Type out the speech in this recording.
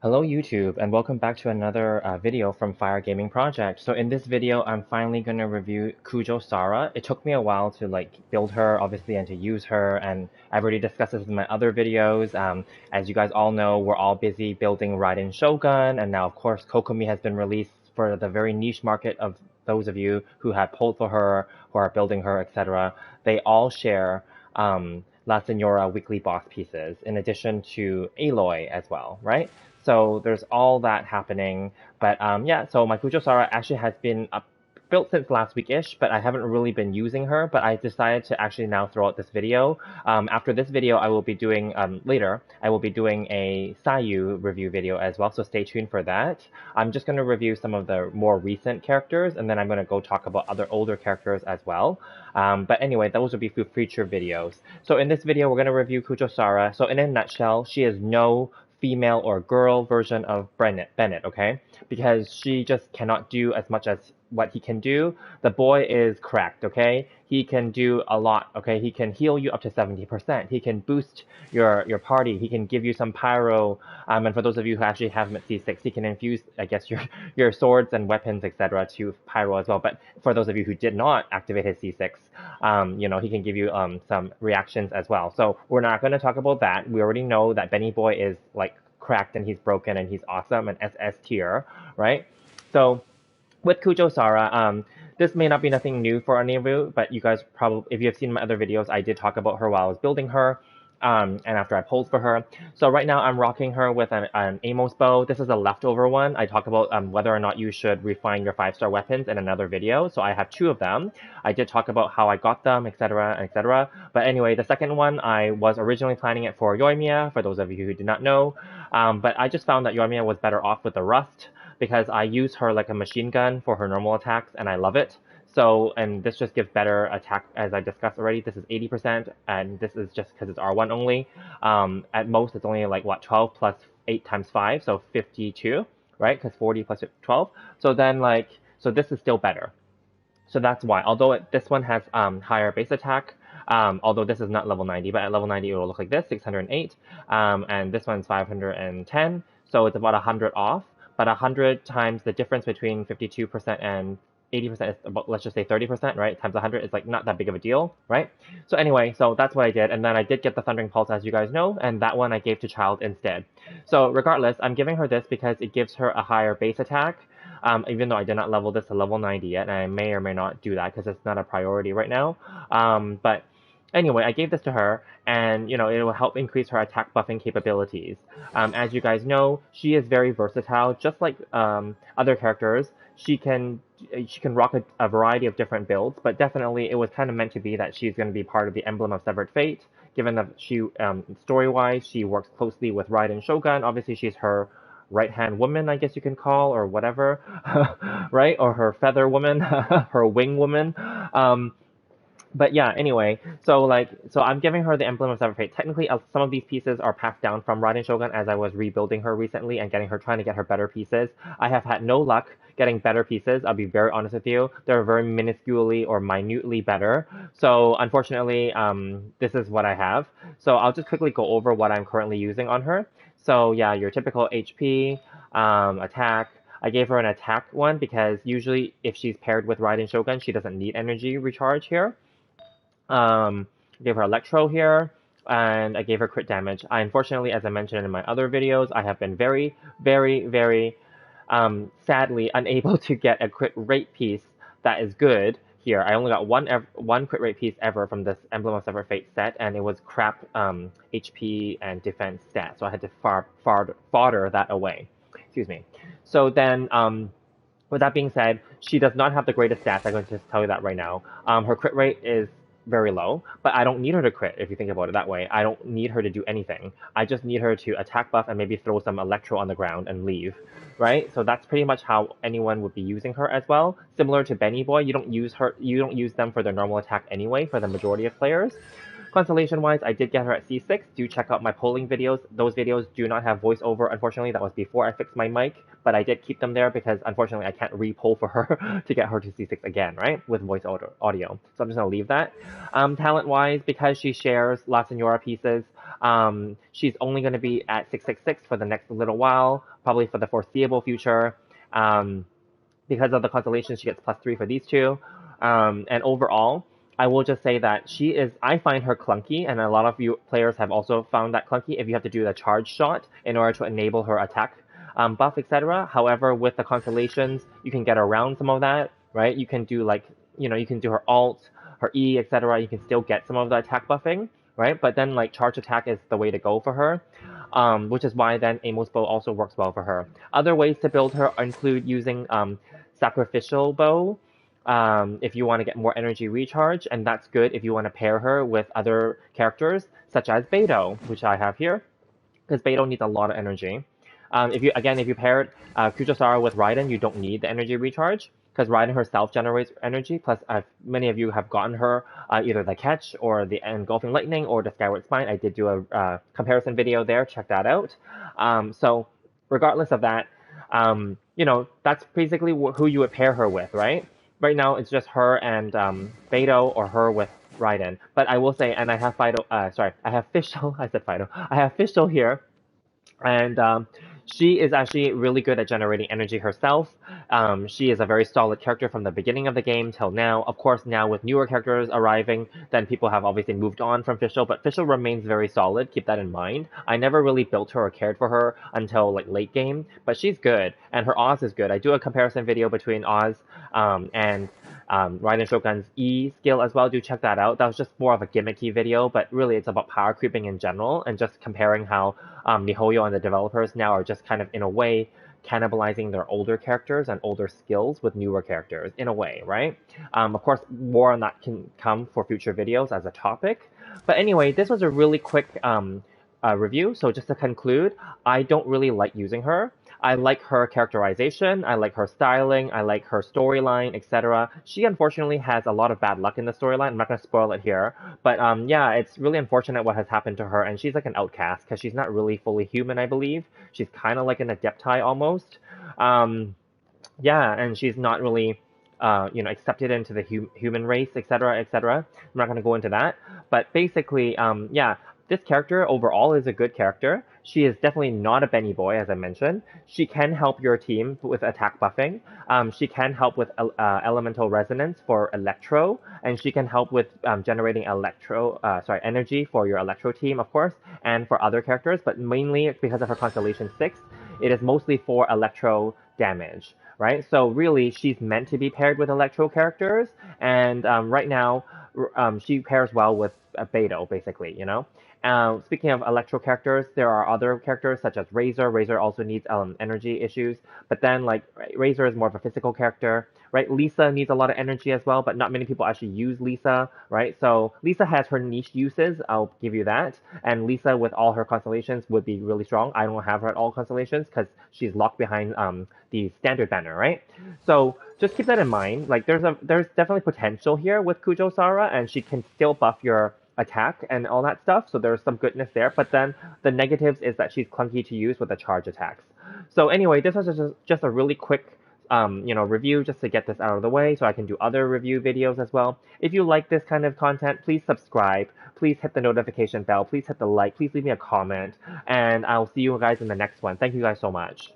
Hello YouTube and welcome back to another video from Fire Gaming Project. So in this video, I'm finally going to review Kujou Sara. It took me a while to build her obviously and to use her, and I've already discussed this in my other videos. As you guys all know, we're all busy building Raiden Shogun, and now of course Kokomi has been released for the very niche market of those of you who have pulled for her, who are building her, etc. They all share La Senora weekly boss pieces in addition to Aloy as well, right? So there's all that happening. But yeah, so my Kujou Sara actually has been built since last week-ish, but I haven't really been using her. But I decided to actually now throw out this video. After this video, I will be doing, later, I will be doing a Sayu review video as well, so stay tuned for that. I'm just going to review some of the more recent characters, and then I'm going to go talk about other older characters as well. But anyway, those will be future videos. So in this video, we're going to review Kujou Sara. So in a nutshell, she is no female or girl version of Bennett, okay? Because she just cannot do as much as what he can do. The boy is cracked, okay? He can do a lot, okay? He can heal you up to 70%. He can boost your party. He can give you some pyro. And for those of you who actually have him at C6, he can infuse, I guess, your swords and weapons, etc. to pyro as well. But for those of you who did not activate his C6, he can give you some reactions as well. So we're not going to talk about that. We already know that Benny Boy is like cracked and he's broken and he's awesome and SS tier, right? So with Kujou Sara, this may not be nothing new for any of you, but you guys probably, if you have seen my other videos, I did talk about her while I was building her, and after I pulled for her. So right now I'm rocking her with an Amos bow. This is a leftover one. I talk about whether or not you should refine your 5-star weapons in another video. So I have 2 of them. I did talk about how I got them, etc., etc. But anyway, the second one, I was originally planning it for Yoimiya, for those of you who did not know. But I just found that Yoimiya was better off with the Rust, because I use her like a machine gun for her normal attacks, and I love it. So, and this just gives better attack, as I discussed already. This is 80%, and this is just because it's R1 only. At most, it's only like, 12 plus 8 times 5, so 52, right? Because 40 plus 12. So then, so this is still better. So that's why. Although this one has higher base attack, although this is not level 90, but at level 90 it will look like this, 608. And this one's 510, so it's about 100 off. But 100 times the difference between 52% and 80% is about, let's just say 30%, right? Times 100 is like not that big of a deal, right? So anyway, so that's what I did. And then I did get the Thundering Pulse, as you guys know, and that one I gave to Child instead. So regardless, I'm giving her this because it gives her a higher base attack. Even though I did not level this to level 90 yet, and I may or may not do that because it's not a priority right now. But anyway, I gave this to her, and it will help increase her attack buffing capabilities. As you guys know, she is very versatile, just like other characters. She can rock a variety of different builds, but definitely it was kind of meant to be that she's going to be part of the Emblem of Severed Fate, given that she, story-wise, she works closely with Raiden Shogun. Obviously, she's her right-hand woman, I guess you can call, or whatever, right? Or her feather woman, her wing woman. But yeah, anyway, so I'm giving her the Emblem of Severed Fate. Technically, some of these pieces are passed down from Raiden Shogun as I was rebuilding her recently and trying to get her better pieces. I have had no luck getting better pieces. I'll be very honest with you. They're very minusculely or minutely better. So unfortunately, this is what I have. So I'll just quickly go over what I'm currently using on her. So yeah, your typical HP, attack. I gave her an attack one because usually if she's paired with Raiden Shogun, she doesn't need energy recharge here. I gave her Electro here, and I gave her crit damage. Unfortunately, as I mentioned in my other videos, I have been very, very, very sadly unable to get a crit rate piece that is good here. I only got one crit rate piece ever from this Emblem of Severed Fate set, and it was crap HP and defense stat, so I had to fodder that away. Excuse me. So then, with that being said, she does not have the greatest stats. I'm going to just tell you that right now. Her crit rate is very low, but I don't need her to crit if you think about it that way. I don't need her to do anything. I just need her to attack buff and maybe throw some Electro on the ground and leave, right? So that's pretty much how anyone would be using her as well. Similar to Benny Boy, you don't use them for their normal attack anyway for the majority of players. Constellation-wise, I did get her at C6. Do check out my polling videos. Those videos do not have voiceover. Unfortunately, that was before I fixed my mic, but I did keep them there because unfortunately I can't re-poll for her to get her to C6 again, right? With voice audio. So I'm just gonna leave that. Talent-wise, because she shares La Senora pieces, she's only gonna be at 666 for the next little while, probably for the foreseeable future. Because of the constellations, she gets +3 for these two. And overall, I will just say that I find her clunky, and a lot of you players have also found that clunky if you have to do the charge shot in order to enable her attack buff, etc. However, with the constellations, you can get around some of that, right? You can do you can do her alt, her E, etc. You can still get some of the attack buffing, right? But then charge attack is the way to go for her, which is why then Amos Bow also works well for her. Other ways to build her include using Sacrificial Bow, if you want to get more energy recharge, and that's good if you want to pair her with other characters, such as Beidou, which I have here, because Beidou needs a lot of energy. If you paired Kujou Sara with Raiden, you don't need the energy recharge, because Raiden herself generates energy, plus many of you have gotten her either the Catch, or the Engulfing Lightning, or the Skyward Spine. I did do a comparison video there, check that out. So regardless of that, that's basically who you would pair her with, right? Right now, it's just her and Beidou, or her with Raiden. But I will say, and I have Fido, I have Fischl, I said Fido. I have Fischl here, and she is actually really good at generating energy herself. She is a very solid character from the beginning of the game till now. Of course, now with newer characters arriving, then people have obviously moved on from Fischl, but Fischl remains very solid. Keep that in mind. I never really built her or cared for her until late game, but she's good, and her Oz is good. I do a comparison video between Oz and Raiden Shogun's E skill as well. Do check that out. That was just more of a gimmicky video, but really it's about power creeping in general, and just comparing how miHoYo and the developers now are just kind of, in a way, cannibalizing their older characters and older skills with newer characters, in a way, right? Of course, more on that can come for future videos as a topic. But anyway, this was a really quick review. So just to conclude, I don't really like using her. I like her characterization, I like her styling, I like her storyline, etc. She unfortunately has a lot of bad luck in the storyline. I'm not going to spoil it here, but yeah, it's really unfortunate what has happened to her, and she's like an outcast because she's not really fully human, I believe. She's kind of like an Adepti almost. Yeah, and she's not really accepted into the human race, etc., etc. I'm not going to go into that, but basically, yeah, this character overall is a good character. She is definitely not a Benny boy, as I mentioned. She can help your team with attack buffing. She can help with elemental resonance for Electro, and she can help with generating energy for your Electro team, of course, and for other characters. But mainly because of her Constellation 6, it is mostly for Electro damage, right? So really, she's meant to be paired with Electro characters, and right now, she pairs well with Beidou, basically, Speaking of Electro characters, there are other characters such as Razor. Razor also needs energy issues, but then Razor is more of a physical character, right? Lisa needs a lot of energy as well, but not many people actually use Lisa, right? So Lisa has her niche uses, I'll give you that, and Lisa with all her constellations would be really strong. I don't have her at all constellations because she's locked behind the standard banner, right? So just keep that in mind. There's definitely potential here with Kujou Sara, and she can still buff your attack and all that stuff, so there's some goodness there, but then the negatives is that she's clunky to use with the charge attacks. So anyway, this was just a really quick review just to get this out of the way so I can do other review videos as well. If you like this kind of content, please subscribe, please hit the notification bell, please hit the like, please leave me a comment, and I'll see you guys in the next one. Thank you guys so much.